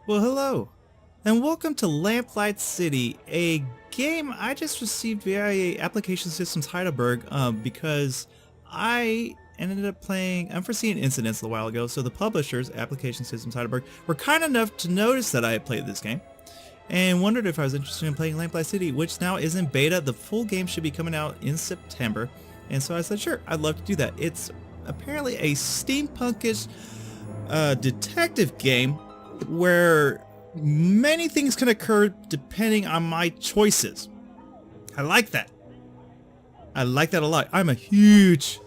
Well, hello, and welcome to Lamplight City, a game I just received via Application Systems Heidelberg because I ended up playing Unforeseen Incidents a while ago, so the publishers, Application Systems Heidelberg, were kind enough to notice that I had played this game and wondered if I was interested in playing Lamplight City, which now is in beta. The full game should be coming out in September, and so I said, sure, I'd love to do that. It's apparently a steampunkish detective game where many things can occur depending on my choices. I like that. I like that a lot. I'm a huge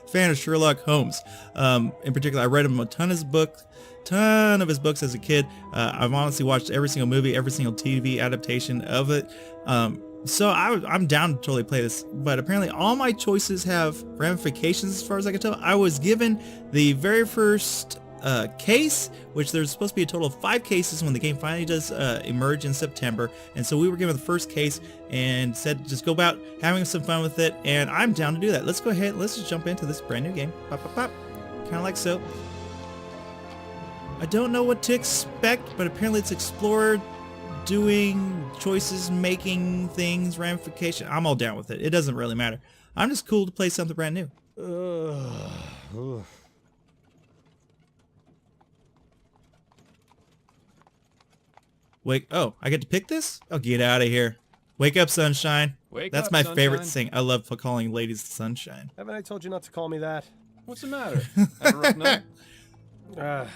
fan of Sherlock Holmes. In particular, I read him a ton of his books as a kid. I've honestly watched every single movie, every single TV adaptation of it. So I'm down to totally play this, but apparently all my choices have ramifications as far as I can tell. I was given the very first case, which there's supposed to be a total of 5 cases when the game finally does emerge in September, and so we were given the first case and said just go about having some fun with it, and I'm down to do that. Let's go ahead, let's just jump into this brand new game. Pop, pop, pop. Kind of like so. I don't know what to expect, but apparently it's explorer, doing choices, making things, ramification. I'm all down with it. It doesn't really matter. I'm just cool to play something brand new. Wake! Oh, I get to pick this? Oh, get out of here! Wake up, sunshine. That's my favorite thing. I love calling ladies sunshine. Haven't I told you not to call me that? What's the matter? Have a rough night?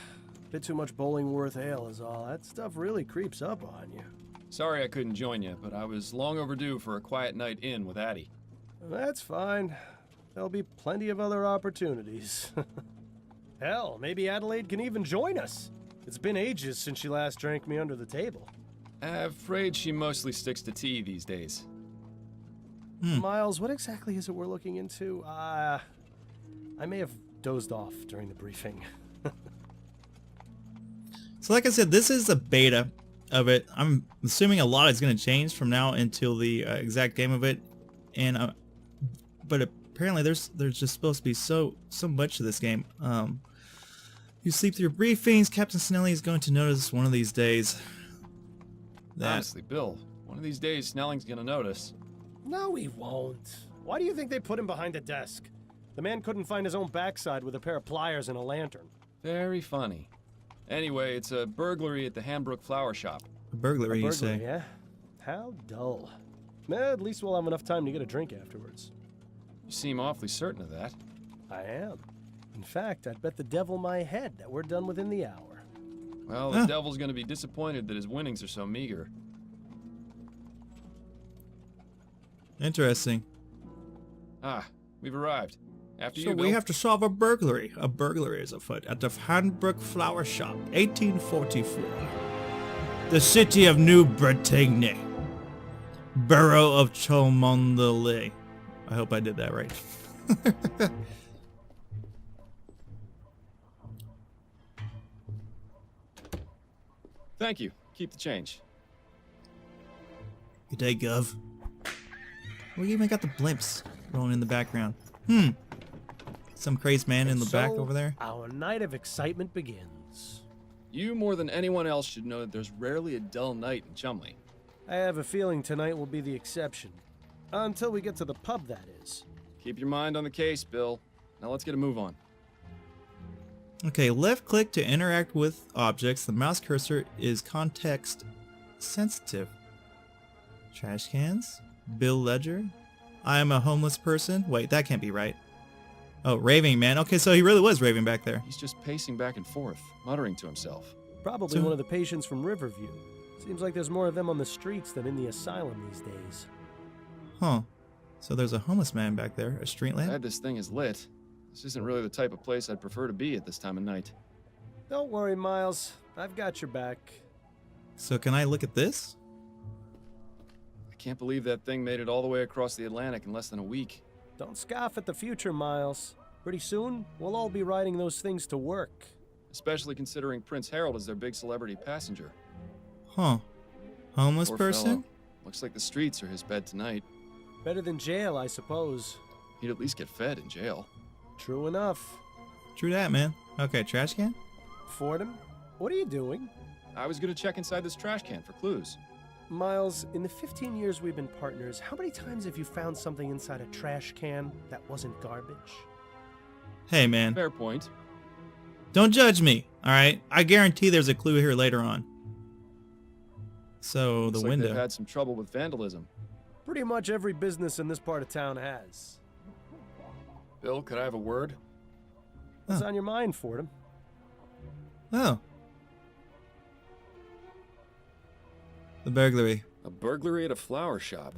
Bit too much Bollingworth ale is all. That stuff really creeps up on you. Sorry I couldn't join you, but I was long overdue for a quiet night in with Addie. That's fine. There'll be plenty of other opportunities. Hell, maybe Adelaide can even join us. It's been ages since she last drank me under the table. Afraid she mostly sticks to tea these days. Miles, what exactly is it we're looking into? I may have dozed off during the briefing. So like I said, this is a beta of it. I'm assuming a lot is going to change from now until the exact game of it, and but apparently there's just supposed to be so much to this game. You sleep through briefings. Captain Snelling is going to notice one of these days. Honestly, Bill, one of these days Snelling's gonna notice. No, he won't. Why do you think they put him behind a desk? The man couldn't find his own backside with a pair of pliers and a lantern. Very funny. Anyway, it's a burglary at the Hambrook Flower Shop. A burglary, you say? Yeah? How dull. At least we'll have enough time to get a drink afterwards. You seem awfully certain of that. I am. In fact, I'd bet the devil my head that we're done within the hour. Well, the devil's gonna be disappointed that his winnings are so meager. Interesting. Ah, we've arrived. After So you, we Bill. have to solve a burglary. A burglary is afoot at the Hambrook Flower Shop, 1844. The city of New Bretagne. Borough of Cholmondeley. I hope I did that right. Thank you. Keep the change. Good day, Gov. We even got the blimps rolling in the background. Some crazed man in the back over there. Our night of excitement begins. You more than anyone else should know that there's rarely a dull night in Chumley. I have a feeling tonight will be the exception. Until we get to the pub, that is. Keep your mind on the case, Bill. Now let's get a move on. Okay, left click to interact with objects. The mouse cursor is context sensitive. Trash cans. Bill Ledger. I am a homeless person. Wait, that can't be right. Oh, raving man. Okay, so he really was raving back there. He's just pacing back and forth, muttering to himself. Probably one of the patients from Riverview. Seems like there's more of them on the streets than in the asylum these days. Huh. So there's a homeless man back there. A street lamp? Glad this thing is lit. This isn't really the type of place I'd prefer to be at this time of night. Don't worry, Miles. I've got your back. So can I look at this? I can't believe that thing made it all the way across the Atlantic in less than a week. Don't scoff at the future, Miles. Pretty soon, we'll all be riding those things to work. Especially considering Prince Harold is their big celebrity passenger. Huh. Homeless Poor person? fellow. Looks like the streets are his bed tonight. Better than jail, I suppose. He'd at least get fed in jail. True enough. True that, man. Okay, trash can? Fordham, What are you doing? I was gonna check inside this trash can for clues. Miles, in the 15 years we've been partners, how many times have you found something inside a trash can that wasn't garbage? Hey, man. Fair point. Don't judge me, alright? I guarantee there's a clue here later on. So, Looks the like window. they've had some trouble with vandalism. Pretty much every business in this part of town has. Bill, could I have a word? What's on your mind, Fordham? Oh. The burglary. A burglary at a flower shop.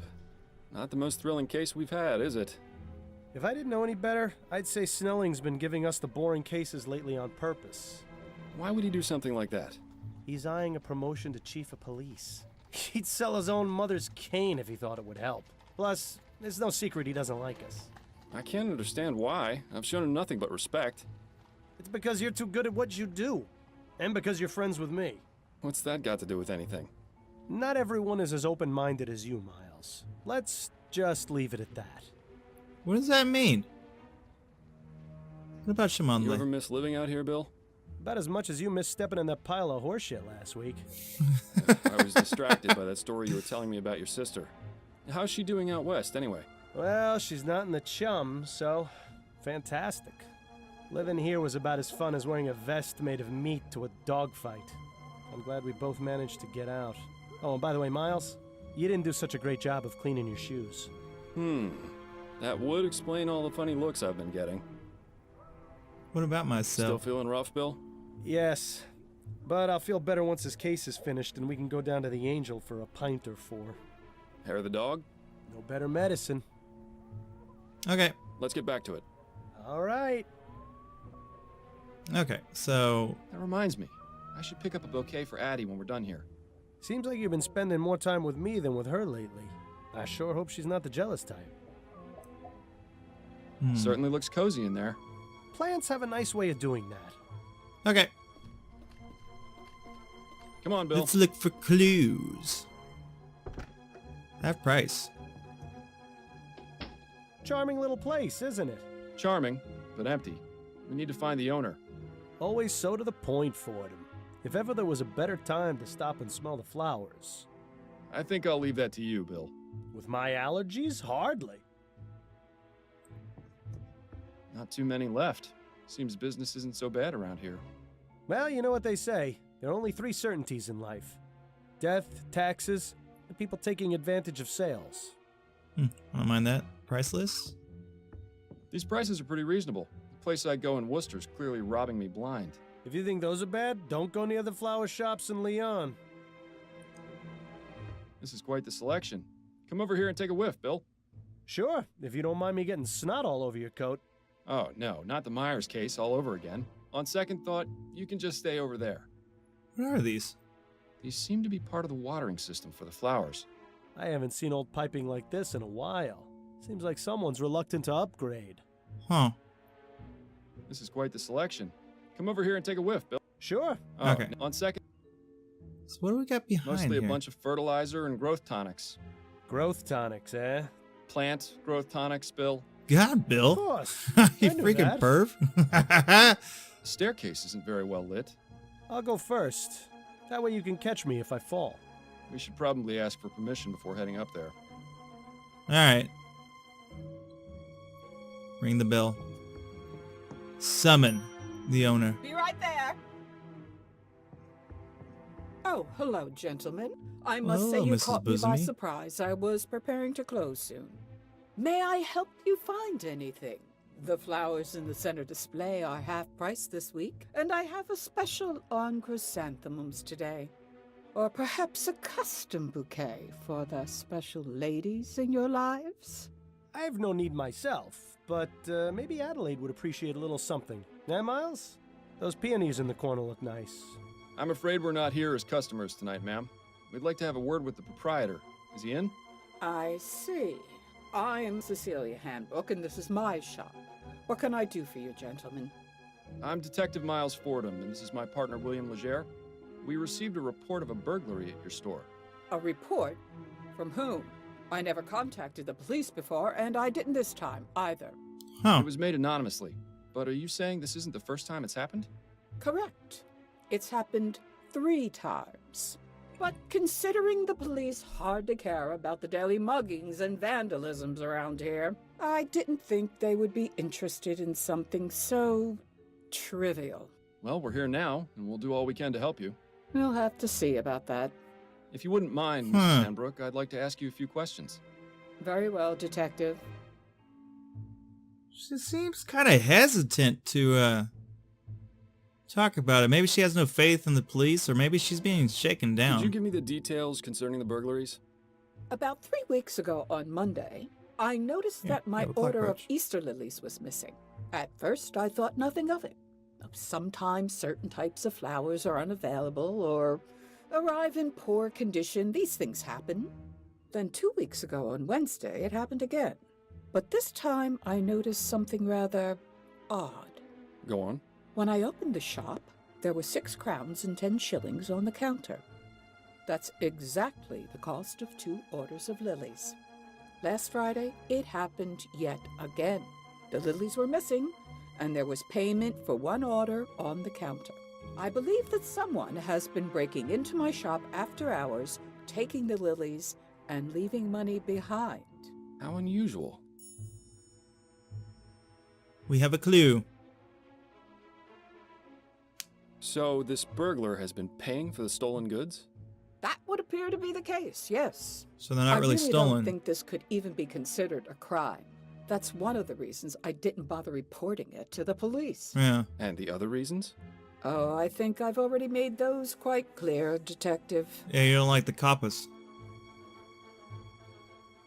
Not the most thrilling case we've had, is it? If I didn't know any better, I'd say Snelling's been giving us the boring cases lately on purpose. Why would he do something like that? He's eyeing a promotion to chief of police. He'd sell his own mother's cane if he thought it would help. Plus, there's no secret he doesn't like us. I can't understand why. I've shown him nothing but respect. It's because you're too good at what you do. And because you're friends with me. What's that got to do with anything? Not everyone is as open-minded as you, Miles. Let's just leave it at that. What does that mean? What about You ever Shamanli? miss living out here, Bill? About as much as you missed stepping in that pile of horseshit last week. I was distracted by that story you were telling me about your sister. How's she doing out west, anyway? Well, she's not in the chum, so fantastic. Living here was about as fun as wearing a vest made of meat to a dogfight. I'm glad we both managed to get out. Oh, and by the way, Miles, you didn't do such a great job of cleaning your shoes. That would explain all the funny looks I've been getting. What about Still myself? feeling rough, Bill? Yes, but I'll feel better once this case is finished and we can go down to the Angel for a pint or four. Hair of the dog? No better medicine. Okay. Let's get back to it. All right. Okay, so... That reminds me. I should pick up a bouquet for Addie when we're done here. Seems like you've been spending more time with me than with her lately. I sure hope she's not the jealous type. Certainly looks cozy in there. Plants have a nice way of doing that. Okay, Come on, Bill. let's look for clues. Half price. Charming little place, isn't it? Charming, but empty. We need to find the owner. Always so to the point, Fordham. If ever there was a better time to stop and smell the flowers. I think I'll leave that to you, Bill. With my allergies, hardly. Not too many left. Seems business isn't so bad around here. Well, you know what they say. There are only three certainties in life. Death, taxes, and people taking advantage of sales. I don't mind that. Priceless? These prices are pretty reasonable. The place I go in Worcester's clearly robbing me blind. If you think those are bad, don't go near the flower shops in Lyon. This is quite the selection. Come over here and take a whiff, Bill. Sure, if you don't mind me getting snot all over your coat. Oh, no, not the Myers case all over again. On second thought, you can just stay over there. What are these? These seem to be part of the watering system for the flowers. I haven't seen old piping like this in a while. Seems like someone's reluctant to upgrade. Huh. This is quite the selection. Come over here and take a whiff, Bill. Sure. Oh, Okay. On second, So what do we got behind mostly here? a bunch of fertilizer and growth tonics. Growth tonics, eh? Plant growth tonics, Bill. God, Of Bill. course. You I knew freaking that. perv. The staircase isn't very well lit. I'll go first. That way you can catch me if I fall. We should probably ask for permission before heading up there. Alright. Ring the bell. Summon the owner. Be right there. Oh, hello, gentlemen. I must Hello, say you Mrs. caught me by Bosomy. surprise. I was preparing to close soon. May I help you find anything? The flowers in the center display are half price this week, and I have a special on chrysanthemums today. Or perhaps a custom bouquet for the special ladies in your lives? I have no need myself, but maybe Adelaide would appreciate a little something. Eh, Miles? Those peonies in the corner look nice. I'm afraid we're not here as customers tonight, ma'am. We'd like to have a word with the proprietor. Is he in? I see. I am Cecilia Handbook, and this is my shop. What can I do for you, gentlemen? I'm Detective Miles Fordham, and this is my partner, William Legere. We received a report of a burglary at your store. A report? From whom? I never contacted the police before, and I didn't this time, either. Huh. It was made anonymously. But are you saying this isn't the first time it's happened? Correct. It's happened 3 times. But considering the police hardly care about the daily muggings and vandalisms around here, I didn't think they would be interested in something so trivial. Well, we're here now, and we'll do all we can to help you. We'll have to see about that. If you wouldn't mind, Mrs. Sandbrook, I'd like to ask you a few questions. Very well, Detective. She seems kind of hesitant to talk about it. Maybe she has no faith in the police, or maybe she's being shaken down. Could you give me the details concerning the burglaries? About 3 weeks ago on Monday, I noticed that my order of Easter lilies was missing. At first, I thought nothing of it. Sometimes certain types of flowers are unavailable or arrive in poor condition. These things happen. Then 2 weeks ago on Wednesday, it happened again. But this time, I noticed something rather odd. Go on. When I opened the shop, there were 6 crowns and 10 shillings on the counter. That's exactly the cost of 2 orders of lilies. Last Friday, it happened yet again. The lilies were missing, and there was payment for 1 order on the counter. I believe that someone has been breaking into my shop after hours, taking the lilies, and leaving money behind. How unusual. We have a clue. So this burglar has been paying for the stolen goods? That would appear to be the case, yes. So they're not really I really stolen. don't think this could even be considered a crime. That's one of the reasons I didn't bother reporting it to the police. Yeah. And the other reasons? Oh, I think I've already made those quite clear, Detective. Yeah, you don't like the coppers.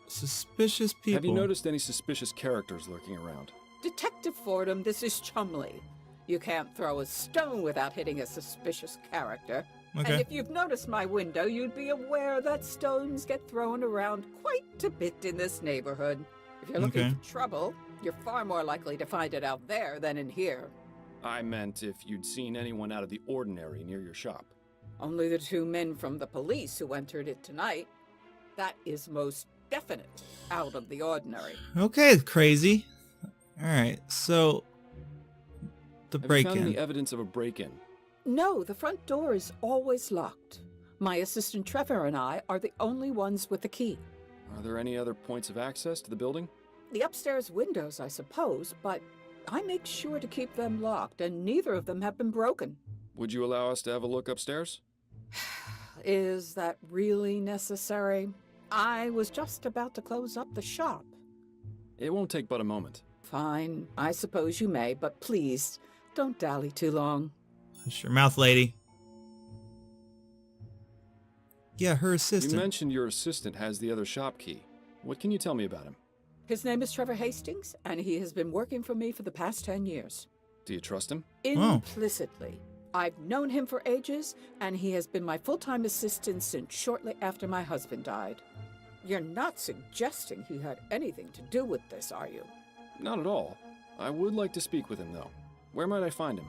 Suspicious people. Have you noticed any suspicious characters lurking around? Detective Fordham, this is Chumley. You can't throw a stone without hitting a suspicious character. Okay. And if you've noticed my window, you'd be aware that stones get thrown around quite a bit in this neighborhood. If you're looking for trouble, you're far more likely to find it out there than in here. I meant if you'd seen anyone out of the ordinary near your shop. Only the 2 men from the police who entered it tonight. That is most definite out of the ordinary. Okay, crazy. Alright, so the Have you break-in. found any evidence of a break-in? No, the front door is always locked. My assistant Trevor and I are the only ones with the key. Are there any other points of access to the building? The upstairs windows, I suppose, but I make sure to keep them locked, and neither of them have been broken. Would you allow us to have a look upstairs? Is that really necessary? I was just about to close up the shop. It won't take but a moment. Fine, I suppose you may, but please, don't dally too long. Shut your mouth, lady. Yeah, her assistant. You mentioned your assistant has the other shop key. What can you tell me about him? His name is Trevor Hastings, and he has been working for me for the past 10 years. Do you trust him? Implicitly. I've known him for ages, and he has been my full-time assistant since shortly after my husband died. You're not suggesting he had anything to do with this, are you? Not at all. I would like to speak with him, though. Where might I find him?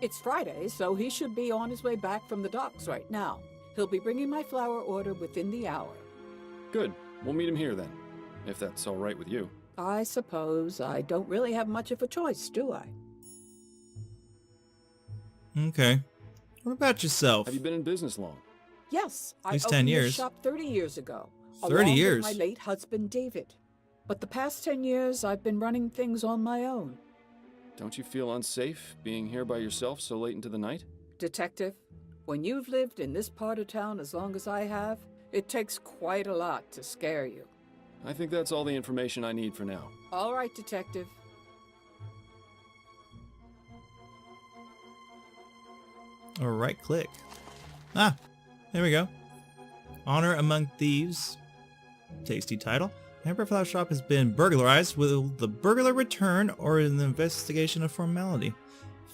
It's Friday, so he should be on his way back from the docks right now. He'll be bringing my flower order within the hour. Good. We'll meet him here, then. If that's all right with you. I suppose I don't really have much of a choice, do I? Okay. What about yourself? Have you been in business long? Yes, I least opened 10 this years. shop 30 years ago. 30 along years? with my late husband, David. But the past 10 years, I've been running things on my own. Don't you feel unsafe being here by yourself so late into the night? Detective, when you've lived in this part of town as long as I have, it takes quite a lot to scare you. I think that's all the information I need for now. All right, Detective. Or right click. Ah, there we go. Honor Among Thieves. Tasty title. Hamper Flower Shop has been burglarized. Will the burglar return or an investigation of formality?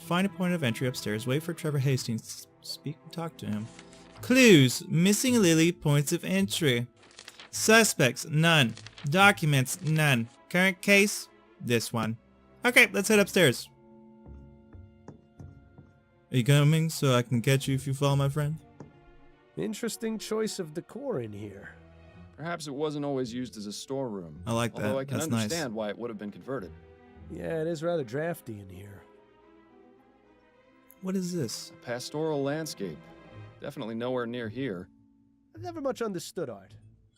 Find a point of entry upstairs. Wait for Trevor Hastings. Speak and talk to him. Clues. Missing Lily. Points of entry. Suspects. None. Documents. None. Current case. This one. Okay, let's head upstairs. Are you coming so I can catch you if you fall, my friend? Interesting choice of decor in here. Perhaps it wasn't always used as a storeroom. I like that. Although I can That's nice. understand why it would have been converted. Yeah, it is rather drafty in here. What is this? A pastoral landscape. Definitely nowhere near here. I've never much understood art,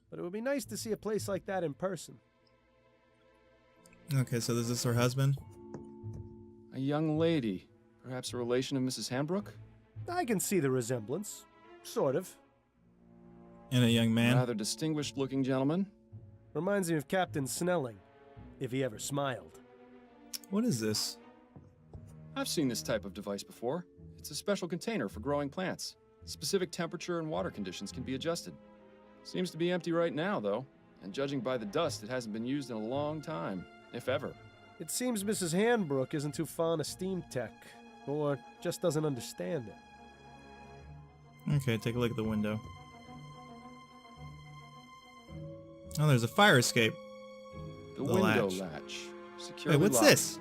but it would be nice to see a place like that in person. Okay, so is this her husband? A young lady. Perhaps a relation of Mrs. Hanbrook? I can see the resemblance. Sort of. And a young man? Rather distinguished-looking gentleman. Reminds me of Captain Snelling, if he ever smiled. What is this? I've seen this type of device before. It's a special container for growing plants. Specific temperature and water conditions can be adjusted. Seems to be empty right now, though. And judging by the dust, it hasn't been used in a long time, if ever. It seems Mrs. Hanbrook isn't too fond of steam tech, or just doesn't understand it. Okay, take a look at the window. Oh, there's a fire escape. The The window latch. latch. Securely Wait, what's locked. this?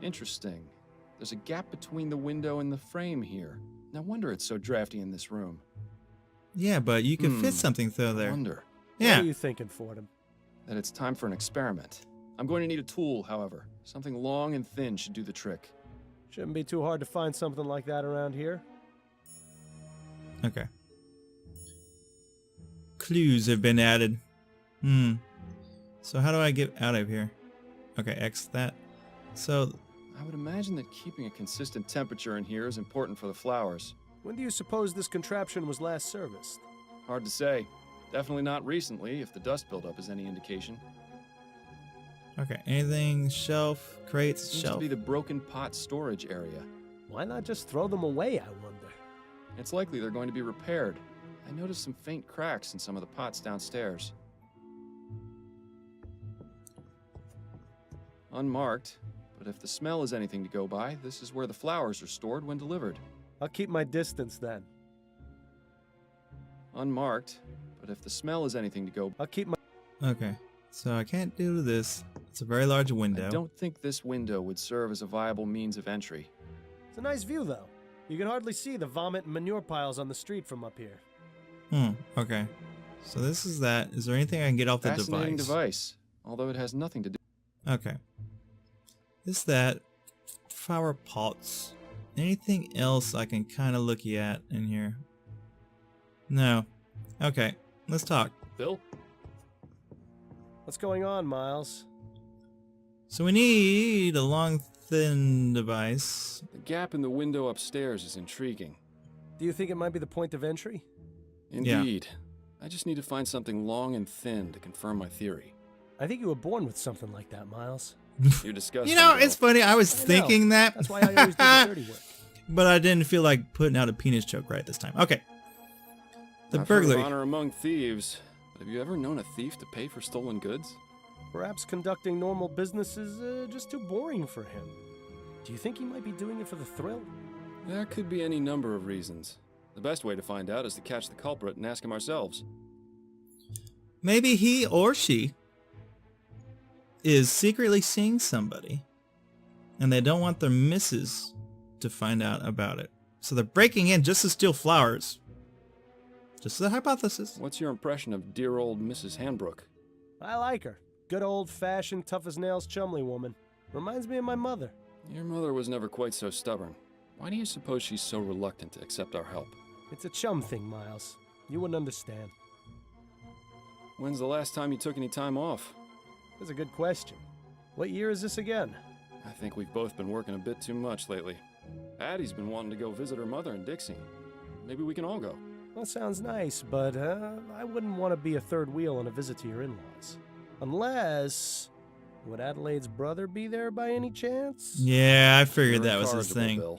Interesting. There's a gap between the window and the frame here. No wonder it's so drafty in this room. Yeah, but you could fit Hmm. something through I there. wonder What Yeah. are you thinking, Fordham? that it's time for an experiment. I'm going to need a tool, however. Something long and thin should do the trick. Shouldn't be too hard to find something like that around here. Okay. Clues have been added. So how do I get out of here? Okay, X that. So, I would imagine that keeping a consistent temperature in here is important for the flowers. When do you suppose this contraption was last serviced? Hard to say. Definitely not recently, if the dust buildup is any indication. okay, anything, shelf, crates, Seems shelf. to be the broken pot storage area. Why not just throw them away, I wonder? It's likely they're going to be repaired. I noticed some faint cracks in some of the pots downstairs. Unmarked, but if the smell is anything to go by, this is where the flowers are stored when delivered. I'll keep my distance then. Unmarked, but if the smell is anything to go I'll keep my... Okay, so I can't do this. It's a very large window. I don't think this window would serve as a viable means of entry. It's a nice view, though. You can hardly see the vomit and manure piles on the street from up here. Okay. So this is that. Is there anything I can get off the Fascinating device? device, although it has nothing to do. Okay. This, that. Flower pots. Anything else I can kind of look at in here? No. Okay. Let's talk. Bill? What's going on, Miles? So we need a long, thin device. The gap in the window upstairs is intriguing. Do you think it might be the point of entry? Indeed. I just need to find something long and thin to confirm my theory. I think you were born with something like that, Miles. You're disgusting. You know, Bill. it's funny. I was I know. thinking that. That's why I always do the dirty work. But I didn't feel like putting out a penis joke right this time. Okay. The I've heard of burglary. honor among thieves, but have you ever known a thief to pay for stolen goods? Perhaps conducting normal business is just too boring for him. Do you think he might be doing it for the thrill? There could be any number of reasons. The best way to find out is to catch the culprit and ask him ourselves. Maybe he or she is secretly seeing somebody and they don't want their missus to find out about it. So they're breaking in just to steal flowers. Just a hypothesis. What's your impression of dear old Mrs. Hanbrook? I like her. Good old-fashioned, tough-as-nails chumley woman. Reminds me of my mother. Your mother was never quite so stubborn. Why do you suppose she's so reluctant to accept our help? It's a chum thing, Miles. You wouldn't understand. When's the last time you took any time off? That's a good question. What year is this again? I think we've both been working a bit too much lately. Addie's been wanting to go visit her mother in Dixie. Maybe we can all go. That sounds nice, but I wouldn't want to be a third wheel on a visit to your in-laws. Unless... Would Adelaide's brother be there by any chance? Yeah, I figured You're that was his incorrigible,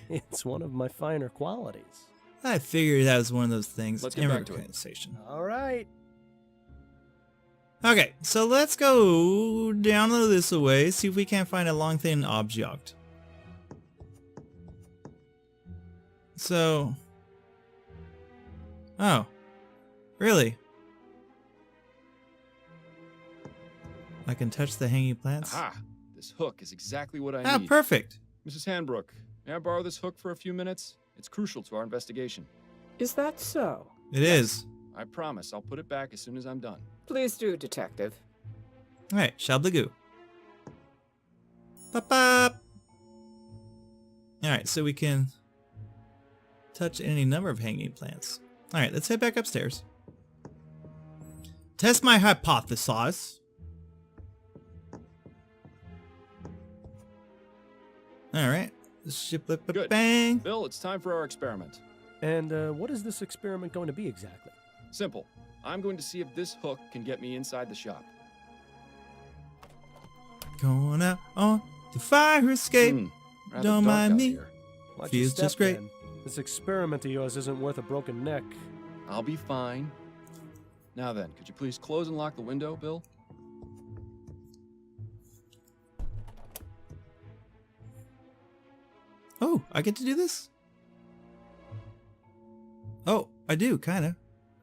thing. Bill. It's one of my finer qualities. I figured that was one of those things. Let's get back to it. Conversation. All right. Okay, so let's go down this way, see if we can't find a long thin object. So... Oh. Really? I can touch the hanging plants? Aha! This hook is exactly what I Ah, need. perfect. Mrs. Hanbrook, may I borrow this hook for a few minutes? It's crucial to our investigation. Is that so? It is. I promise I'll put it back as soon as I'm done. Please do, Detective. Alright, shabligoo. Bop bop. Alright, so we can touch any number of hanging plants. Alright, let's head back upstairs. Test my hypothesis. Alright. Good. Bang. Bill, it's time for our experiment. And what is this experiment going to be exactly? Simple. I'm going to see if this hook can get me inside the shop. Going out on the fire escape. Rather Don't dark mind out me. here. Watch your Feels step, just great. Ben. This experiment of yours isn't worth a broken neck. I'll be fine. Now then, could you please close and lock the window, Bill? Oh, I get to do this? Oh, I do, kind of.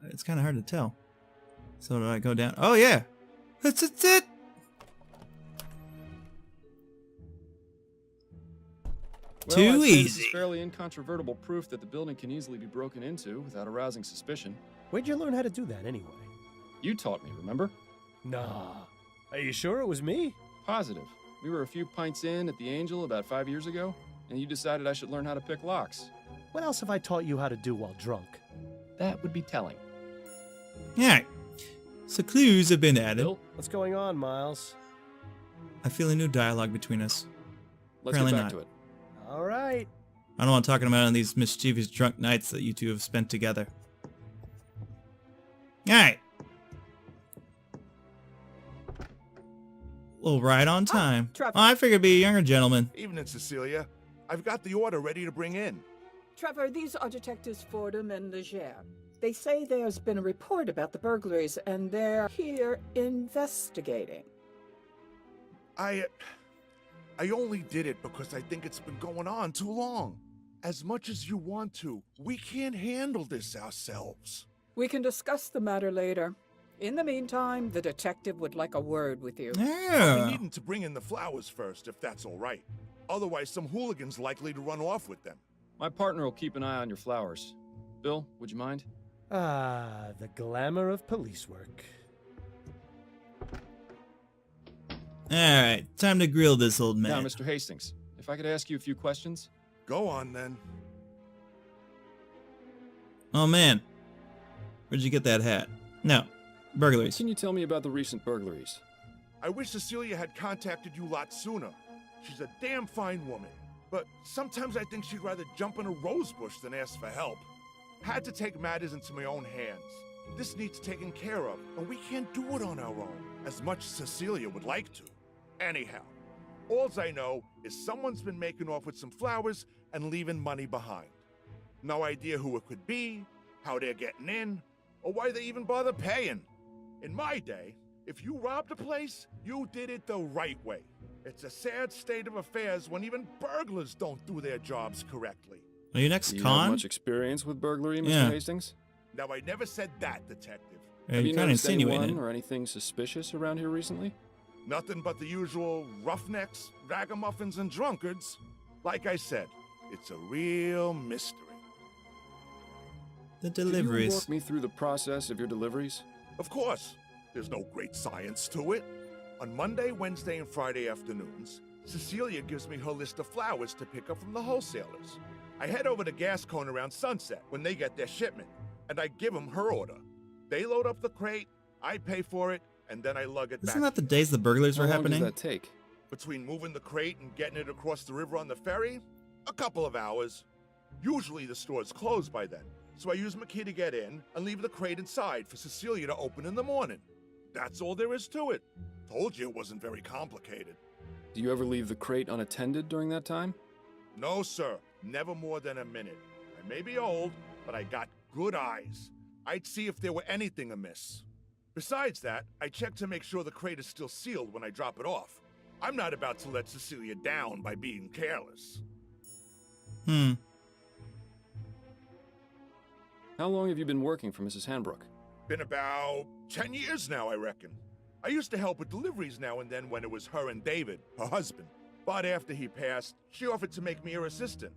It's kind of hard to tell. So do I go down? Oh, yeah. That's it. Well, Too I'd say this easy. is fairly incontrovertible proof that the building can easily be broken into without arousing suspicion. Where'd you learn how to do that anyway? You taught me, remember? Nah. Are you sure it was me? Positive. We were a few pints in at the Angel about 5 years ago, and you decided I should learn how to pick locks. What else have I taught you how to do while drunk? That would be telling. Alright. So clues have been added. Bill, What's going on, Miles? I feel a new dialogue between us. let's Apparently get back not. to it. All right. I don't want to talk about on these mischievous drunk nights that you two have spent together. Alright. Well, right on time. Trevor. Oh, I figured it'd be a younger gentleman. Evening, Cecilia. I've got the order ready to bring in. Trevor, these are Detectives Fordham and Leger. They say there's been a report about the burglaries, and they're here investigating. I only did it because I think it's been going on too long. As much as you want to, we can't handle this ourselves. We can discuss the matter later. In the meantime, the detective would like a word with you. We Yeah. needing to bring in the flowers first, if that's all right. Otherwise, some hooligan's likely to run off with them. My partner will keep an eye on your flowers. Bill, would you mind? Ah, the glamour of police work. Alright, time to grill this old Now, man. Mr. Hastings, if I could ask you a few questions. Go on, then. Oh man. Where'd you get that hat? No. Burglaries. Can you tell me about the recent burglaries? I wish Cecilia had contacted you lot sooner. She's a damn fine woman. But sometimes I think she'd rather jump in a rose bush than ask for help. Had to take matters into my own hands. This needs taken care of, and we can't do it on our own, as much as Cecilia would like to. Anyhow, alls I know is someone's been making off with some flowers and leaving money behind. No idea who it could be, how they're getting in, or why they even bother paying. In my day, if you robbed a place, you did it the right way. It's a sad state of affairs when even burglars don't do their jobs correctly. Are you next Do you have con? much experience with burglary, Mr. Yeah. Hastings? Now, I never said that, detective. Yeah, Have you're you kind of noticed insinuating anyone it. or anything suspicious around here recently? Nothing but the usual roughnecks, ragamuffins, and drunkards. Like I said, it's a real mystery. The Could you deliveries. walk me through the process of your deliveries? Of course, there's no great science to it. On Monday, Wednesday, and Friday afternoons, Cecilia gives me her list of flowers to pick up from the wholesalers. I head over to Gascon around sunset when they get their shipment, and I give them her order. They load up the crate, I pay for it, and then I lug it Isn't back. that the days the burglars were How long happening? does that take? Between moving the crate and getting it across the river on the ferry, a couple of hours. Usually the store's closed by then, so I use my key to get in and leave the crate inside for Cecilia to open in the morning. That's all there is to it. Told you it wasn't very complicated. Do you ever leave the crate unattended during that time? No, sir. Never more than a minute. I may be old, but I got good eyes. I'd see if there were anything amiss. Besides that, I check to make sure the crate is still sealed when I drop it off. I'm not about to let Cecilia down by being careless. How long have you been working for Mrs. Hanbrook? Been about 10 years now, I reckon. I used to help with deliveries now and then when it was her and David, her husband. But after he passed, she offered to make me her assistant.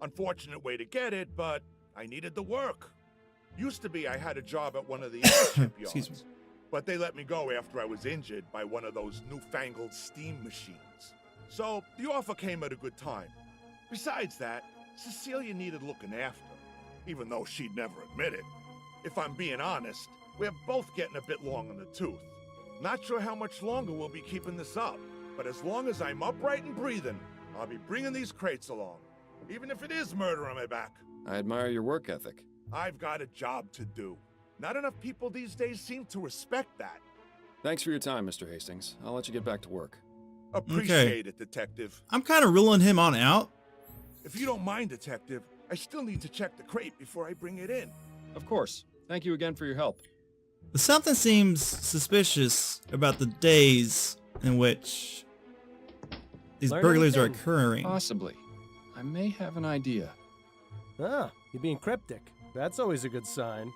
Unfortunate way to get it, but I needed the work. Used to be I had a job at one of the airship Excuse me. yards, but they let me go after I was injured by one of those newfangled steam machines. So the offer came at a good time. Besides that, Cecilia needed looking after, even though she'd never admit it. If I'm being honest, we're both getting a bit long in the tooth. Not sure how much longer we'll be keeping this up, but as long as I'm upright and breathing, I'll be bringing these crates along, even if it is murder on my back. I admire your work ethic. I've got a job to do. Not enough people these days seem to respect that. Thanks for your time, Mr. Hastings. I'll let you get back to work. Appreciate it, Detective. I'm kind of ruling him on out. If you don't mind, Detective, I still need to check the crate before I bring it in. Of course. Thank you again for your help. But something seems suspicious about the days in which these Learn burglaries are anything? occurring. Possibly. I may have an idea. Ah, you're being cryptic. That's always a good sign.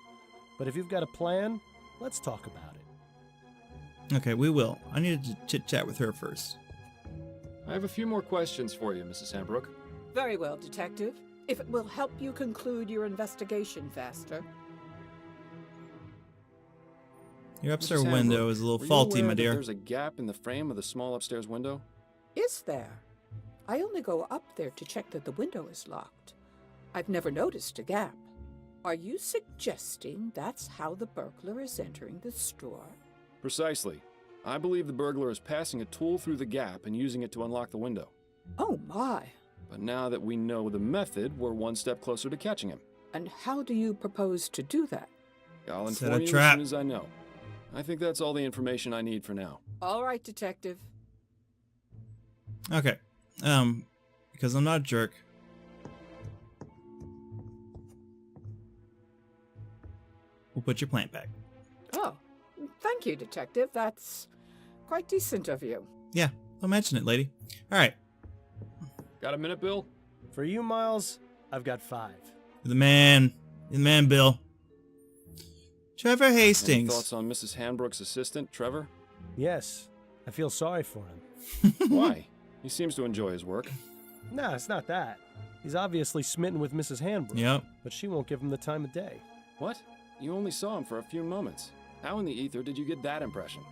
But if you've got a plan, let's talk about it. Okay, we will. I need to chit-chat with her first. I have a few more questions for you, Mrs. Hambrook. Very well, Detective. If it will help you conclude your investigation faster. Your upstairs Mrs. window Hambrook, is a little were you faulty, aware my that dear. There's a gap in the frame of the small upstairs window? Is there? I only go up there to check that the window is locked. I've never noticed a gap. Are you suggesting that's how the burglar is entering the store? Precisely. I believe the burglar is passing a tool through the gap and using it to unlock the window. Oh my! But now that we know the method, we're one step closer to catching him. And how do you propose to do that? I'll Set a inform you as trap. soon as I know. I think that's all the information I need for now. All right, Detective. Okay. Because I'm not a jerk. We'll put your plant back. Oh, thank you, Detective. That's quite decent of you. Yeah, don't mention it, lady. All right. Got a minute, Bill? For you, Miles, I've got 5. You're the man. You're the man, Bill. Trevor Any Hastings. thoughts on Mrs. Hanbrook's assistant, Trevor? Yes, I feel sorry for him. Why? He seems to enjoy his work. Nah, it's not that. He's obviously smitten with Mrs. Hanbrook, Yep. but she won't give him the time of day. What? You only saw him for a few moments. How in the ether did you get that impression?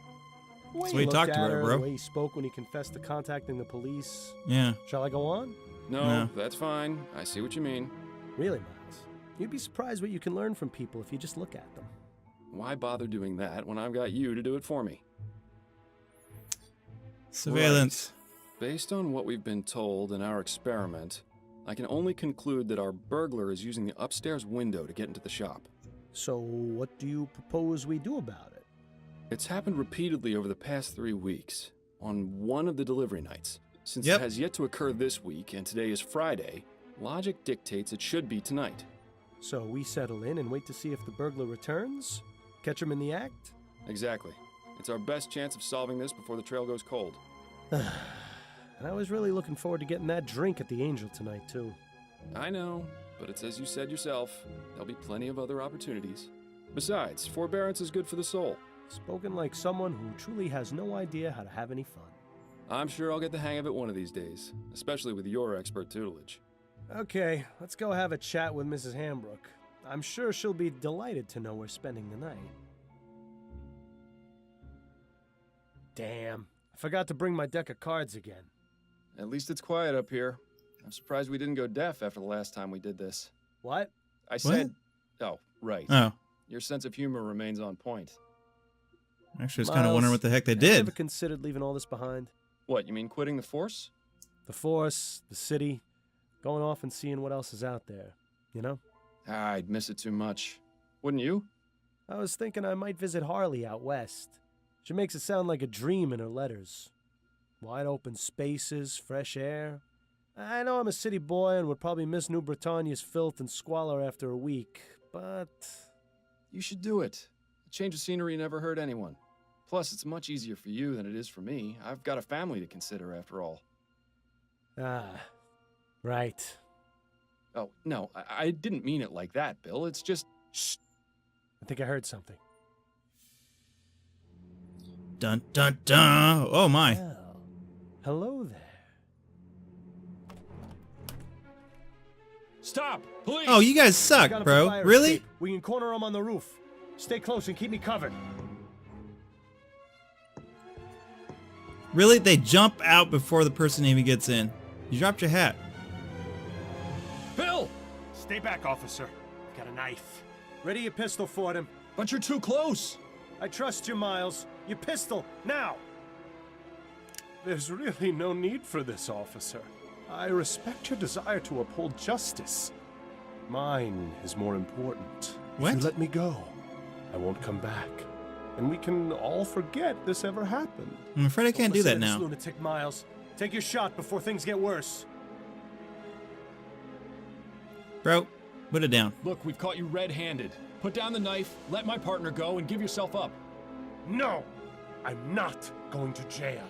The way So he looked talked to at her, the bro. way he spoke when he confessed to contacting the police. Yeah. Shall I go on? No, No. that's fine. I see what you mean. Really, Miles? You'd be surprised what you can learn from people if you just look at them. Why bother doing that when I've got you to do it for me? Surveillance. Based on what we've been told in our experiment, I can only conclude that our burglar is using the upstairs window to get into the shop. So, what do you propose we do about it? It's happened repeatedly over the past 3 weeks, on one of the delivery nights. Since Yep. it has yet to occur this week, and today is Friday, logic dictates it should be tonight. So, we settle in and wait to see if the burglar returns? Catch him in the act? Exactly. It's our best chance of solving this before the trail goes cold. And I was really looking forward to getting that drink at the Angel tonight, too. I know, but it's as you said yourself, there'll be plenty of other opportunities. Besides, forbearance is good for the soul. Spoken like someone who truly has no idea how to have any fun. I'm sure I'll get the hang of it one of these days, especially with your expert tutelage. Okay, let's go have a chat with Mrs. Hambrook. I'm sure she'll be delighted to know we're spending the night. Damn, I forgot to bring my deck of cards again. At least it's quiet up here. I'm surprised we didn't go deaf after the last time we did this. What? I said... Oh, right. Oh. Your sense of humor remains on point. Actually, I was kind of Miles, wondering what the heck they have you did. ever considered leaving all this behind? What, you mean quitting the force? The force, the city, going off and seeing what else is out there, you know? I'd miss it too much. Wouldn't you? I was thinking I might visit Harley out west. She makes it sound like a dream in her letters. Wide open spaces, fresh air. I know I'm a city boy and would probably miss New Bretagne's filth and squalor after a week, but... You should do it. A change of scenery never hurt anyone. Plus, it's much easier for you than it is for me. I've got a family to consider, after all. Ah, right. Oh, no, I didn't mean it like that, Bill. It's just... Shh. I think I heard something. Dun dun dun. Oh my. Well, hello there. Stop! Police! Oh, you guys Got suck, him for bro. fire Really? escape. We can corner him on the roof. Stay close and keep me covered. Really? They jump out before the person even gets in. You dropped your hat. back, officer. I've got a knife. Ready your pistol, Fordham. But you're too close! I trust you, Miles. Your pistol, now! There's really no need for this, officer. I respect your desire to uphold justice. Mine is more important. What? If you let me go, I won't come back. And we can all forget this ever happened. I'm afraid I can't do that Listen to this now. lunatic, Miles. Take your shot before things get worse. Bro, put it down. Look, we've caught you red-handed. Put down the knife, let my partner go, and give yourself up. No! I'm not going to jail.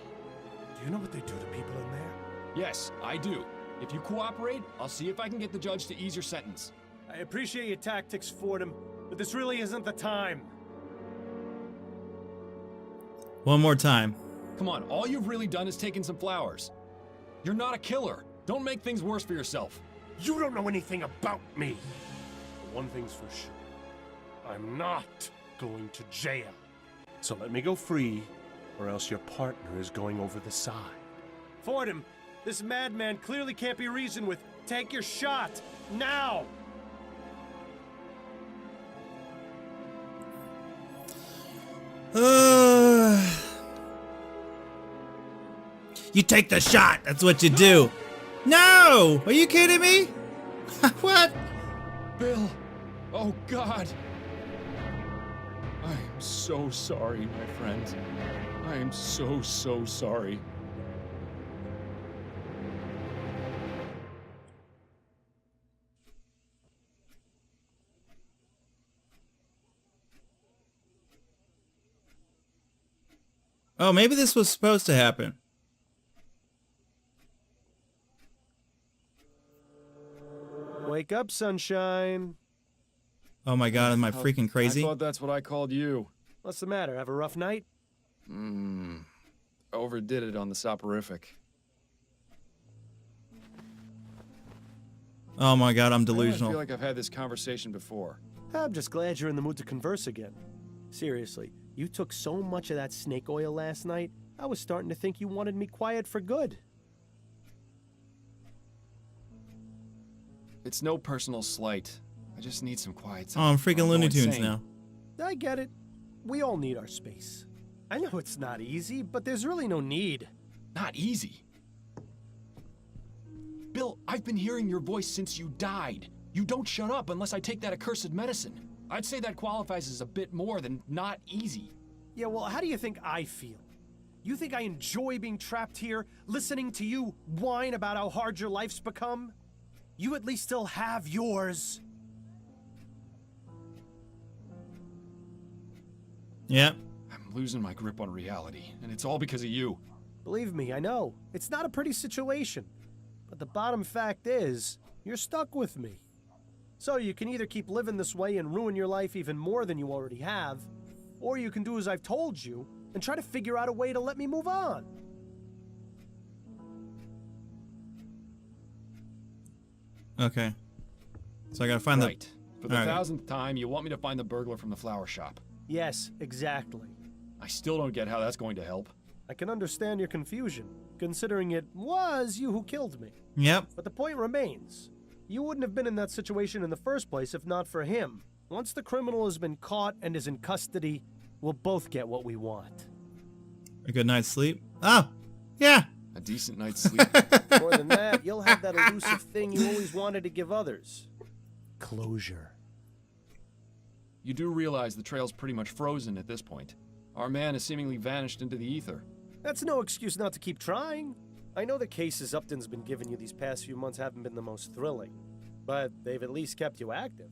Do you know what they do to people in there? Yes, I do. If you cooperate, I'll see if I can get the judge to ease your sentence. I appreciate your tactics, Fordham, but this really isn't the time. One more time. Come on, all you've really done is taken some flowers. You're not a killer. Don't make things worse for yourself. You don't know anything about me. But one thing's for sure. I'm not going to jail. So let me go free, or else your partner is going over the side. Fordham, this madman clearly can't be reasoned with. Take your shot, now! You take the shot. That's what you do. No! Are you kidding me? What? Bill! Oh, God! I am so sorry, my friend. I am so sorry. Oh, maybe this was supposed to happen. Wake up, sunshine. Oh my god, am I freaking crazy? I thought that's what I called you. What's the matter? Have a rough night? Overdid it on the soporific. Oh my god, I'm I delusional. feel like I've had this conversation before. I'm just glad you're in the mood to converse again. Seriously, you took so much of that snake oil last night, I was starting to think you wanted me quiet for good. It's no personal slight. I just need some quiet Oh, time. I'm freaking I'll go Looney Tunes insane. now. I get it. We all need our space. I know it's not easy, but there's really no need. Not easy. Bill, I've been hearing your voice since you died. You don't shut up unless I take that accursed medicine. I'd say that qualifies as a bit more than not easy. Yeah, well, how do you think I feel? You think I enjoy being trapped here, listening to you whine about how hard your life's become? You at least still have yours. Yep. I'm losing my grip on reality, and it's all because of you. Believe me, I know. It's not a pretty situation. But the bottom fact is, you're stuck with me. So you can either keep living this way and ruin your life even more than you already have, or you can do as I've told you and try to figure out a way to let me move on. Okay. So I gotta find Right. For the All right. 1000th time, you want me to find the burglar from the flower shop. Yes, exactly. I still don't get how that's going to help. I can understand your confusion, considering it was you who killed me. the... Yep. But the point remains. You wouldn't have been in that situation in the first place if not for him. Once the criminal has been caught and is in custody, we'll both get what we want. A good night's sleep. Oh! Yeah! A decent night's sleep. More than that, you'll have that elusive thing you always wanted to give others. Closure. You do realize the trail's pretty much frozen at this point. Our man has seemingly vanished into the ether. That's no excuse not to keep trying. I know the cases Upton's been giving you these past few months haven't been the most thrilling, but they've at least kept you active.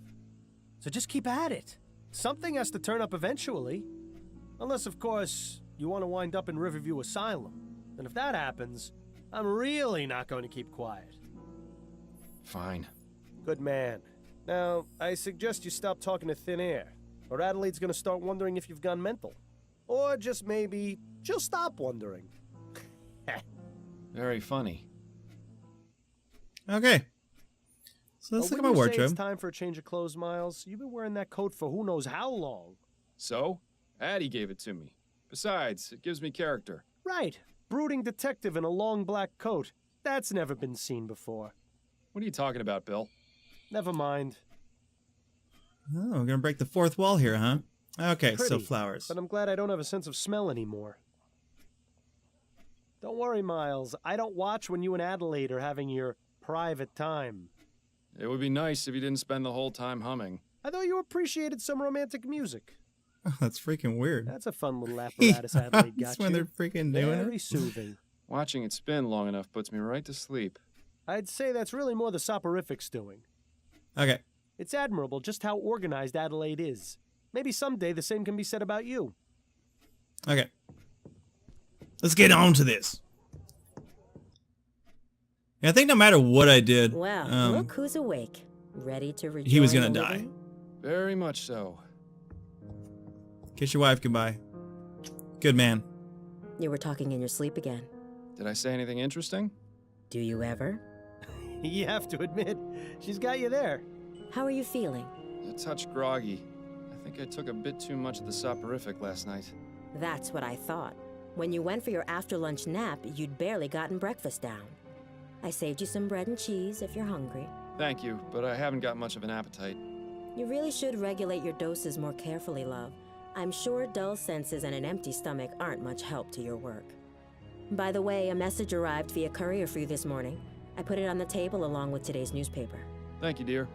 So just keep at it. Something has to turn up eventually. Unless, of course, you want to wind up in Riverview Asylum. And if that happens, I'm really not going to keep quiet. Fine. Good man. Now, I suggest you stop talking to thin air, or Adelaide's gonna start wondering if you've gone mental. Or just maybe, she'll stop wondering. Very funny. Okay. So let's But look at my when you say wardrobe. it's time for a change of clothes, Miles, you've been wearing that coat for who knows how long. So? Addie gave it to me. Besides, it gives me character. Right. Brooding detective in a long black coat. That's never been seen before. What are you talking about, Bill? Never mind. Oh, we're gonna break the fourth wall here, huh? Okay, so Pretty, flowers. But I'm glad I don't have a sense of smell anymore. Don't worry, Miles. I don't watch when you and Adelaide are having your private time. It would be nice if you didn't spend the whole time humming. I thought you appreciated some romantic music. Oh, that's freaking weird. That's a fun little apparatus Adelaide got That's when they're you. freaking doing Very it. soothing. Watching it spin long enough puts me right to sleep. I'd say that's really more the soporifics doing. Okay. It's admirable just how organized Adelaide is. Maybe someday the same can be said about you. Okay. Let's get on to this. Yeah, I think no matter what I did, Well, look who's awake. Ready to rejoin he was gonna the die. living? Very much so. Kiss your wife goodbye. Good man. You were talking in your sleep again. Did I say anything interesting? Do you ever? You have to admit, she's got you there. How are you feeling? A touch groggy. I think I took a bit too much of the soporific last night. That's what I thought. When you went for your after-lunch nap, you'd barely gotten breakfast down. I saved you some bread and cheese if you're hungry. Thank you, but I haven't got much of an appetite. You really should regulate your doses more carefully, love. I'm sure dull senses and an empty stomach aren't much help to your work. By the way, a message arrived via courier for you this morning. I put it on the table along with today's newspaper. Thank you, dear.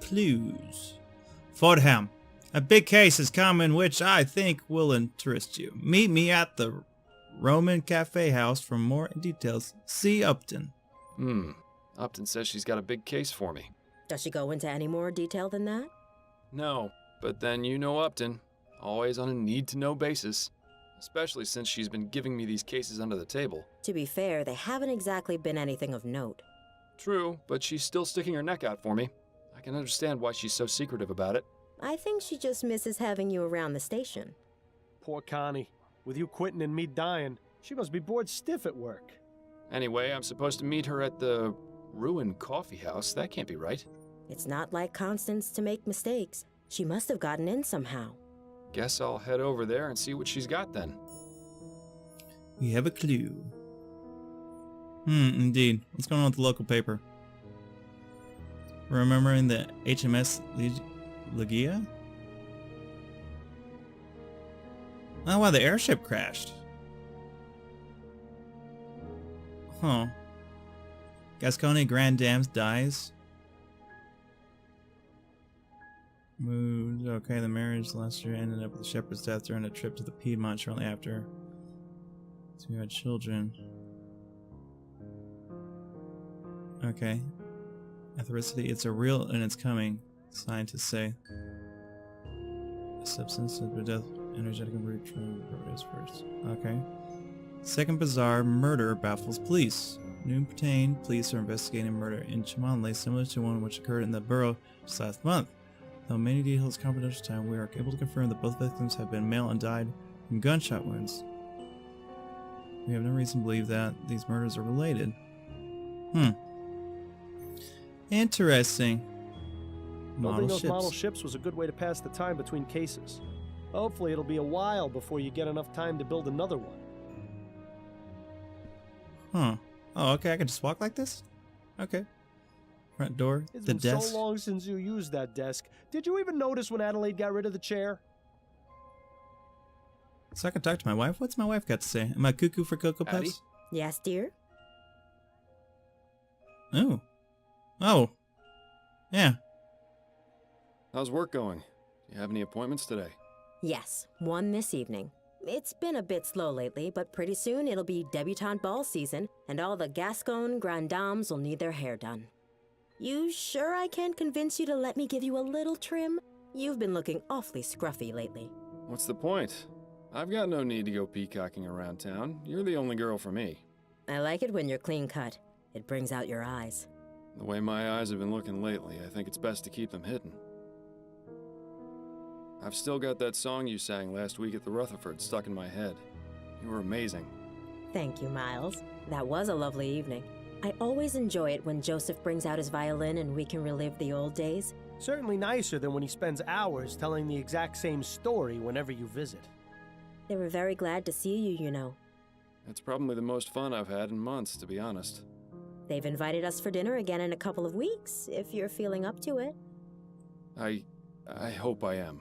Clues. Fordham. A big case has come in which I think will interest you. Meet me at the Roman Cafe House for more details. See Upton. Upton says she's got a big case for me. Does she go into any more detail than that? No, but then you know Upton. Always on a need-to-know basis. Especially since she's been giving me these cases under the table. To be fair, they haven't exactly been anything of note. True, but she's still sticking her neck out for me. I can understand why she's so secretive about it. I think she just misses having you around the station. Poor Connie. With you quitting and me dying, she must be bored stiff at work. Anyway, I'm supposed to meet her at the Ruined Coffee House. That can't be right. It's not like Constance to make mistakes. She must have gotten in somehow. Guess I'll head over there and see what she's got then. We have a clue. Indeed. What's going on with the local paper? Remembering the HMS Legia? Oh wow, the airship crashed. Huh. Gascony Grand Dams dies. Moves. Okay, the marriage last year ended up with the shepherd's death during a trip to the Piedmont shortly after. So we had children. Okay. Ethnicity, it's a real and it's coming, scientists say. A substance of the death, energetic and root first. Okay. Second bizarre murder baffles police. New Bretagne police are investigating a murder in Chimanle similar to one which occurred in the borough just last month. Though many details confidential time, we are able to confirm that both victims have been male and died from gunshot wounds. We have no reason to believe that these murders are related. Interesting. Building those model ships was a good way to pass the time between cases. Hopefully it'll be a while before you get enough time to build another one. Huh. Oh, okay, I can just walk like this? Okay. Front door, It's the been desk. so long since you used that desk. Did you even notice when Adelaide got rid of the chair? So I can talk to my wife? What's my wife got to say? Am I cuckoo for Cocoa Addie? Puffs? Yes, dear? Oh. Oh. Yeah. How's work going? Do you have any appointments today? Yes, one this evening. It's been a bit slow lately, but pretty soon it'll be debutante ball season, and all the Gascon grand dames will need their hair done. You sure I can't convince you to let me give you a little trim? You've been looking awfully scruffy lately. What's the point? I've got no need to go peacocking around town. You're the only girl for me. I like it when you're clean cut. It brings out your eyes. The way my eyes have been looking lately, I think it's best to keep them hidden. I've still got that song you sang last week at the Rutherford stuck in my head. You were amazing. Thank you, Miles. That was a lovely evening. I always enjoy it when Joseph brings out his violin and we can relive the old days. Certainly nicer than when he spends hours telling the exact same story whenever you visit. They were very glad to see you, you know. It's probably the most fun I've had in months, to be honest. They've invited us for dinner again in a couple of weeks, if you're feeling up to it. I hope I am.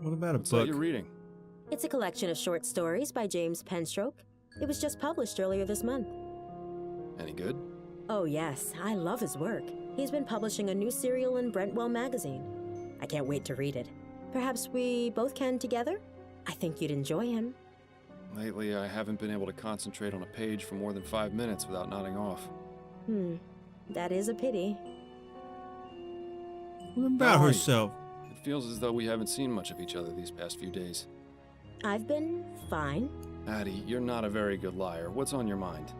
What about a What's that book? you're reading? It's a collection of short stories by James Penstroke. It was just published earlier this month. Any good? Oh yes, I love his work. He's been publishing a new serial in Brentwell magazine. I can't wait to read it. Perhaps we both can together? I think you'd enjoy him. Lately, I haven't been able to concentrate on a page for more than 5 minutes without nodding off. That is a pity. What about Why? herself? It feels as though we haven't seen much of each other these past few days. I've been fine. Addie, you're not a very good liar. What's on your mind?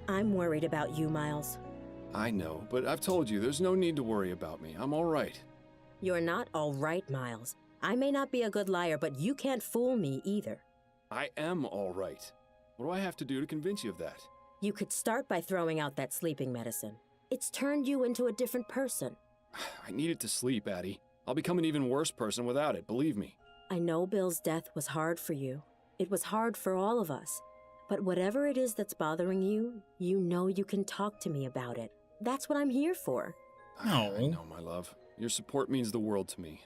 I'm worried about you, Miles. I know, but I've told you, there's no need to worry about me. I'm all right. You're not all right, Miles. I may not be a good liar, but you can't fool me either. I am all right. What do I have to do to convince you of that? You could start by throwing out that sleeping medicine. It's turned you into a different person. I need it to sleep, Addie. I'll become an even worse person without it, believe me. I know Bill's death was hard for you. It was hard for all of us. But whatever it is that's bothering you, you know you can talk to me about it. That's what I'm here for. No. I know, my love. Your support means the world to me.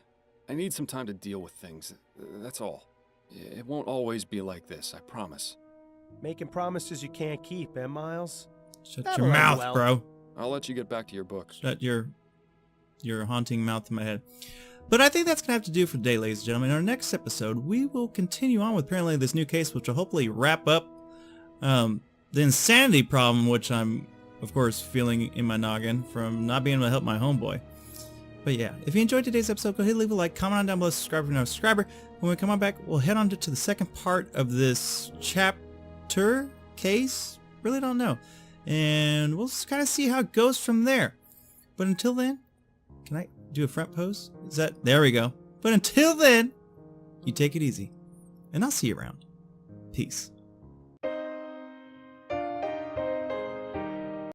I need some time to deal with things. That's all. It won't always be like this, I promise. Making promises you can't keep, eh, Miles? Shut That'll your end mouth, well. bro. I'll let you get back to your books. Shut your haunting mouth in my head. But I think that's going to have to do for today, ladies and gentlemen. In our next episode, we will continue on with apparently this new case, which will hopefully wrap up the insanity problem, which I'm, of course, feeling in my noggin from not being able to help my homeboy. But yeah, if you enjoyed today's episode, go ahead and leave a like, comment on down below, subscribe if you're not a subscriber. When we come on back, we'll head on to the second part of this chapter case. Really don't know. And we'll just kind of see how it goes from there. But until then, can I do a front pose? There we go. But until then, you take it easy. And I'll see you around. Peace.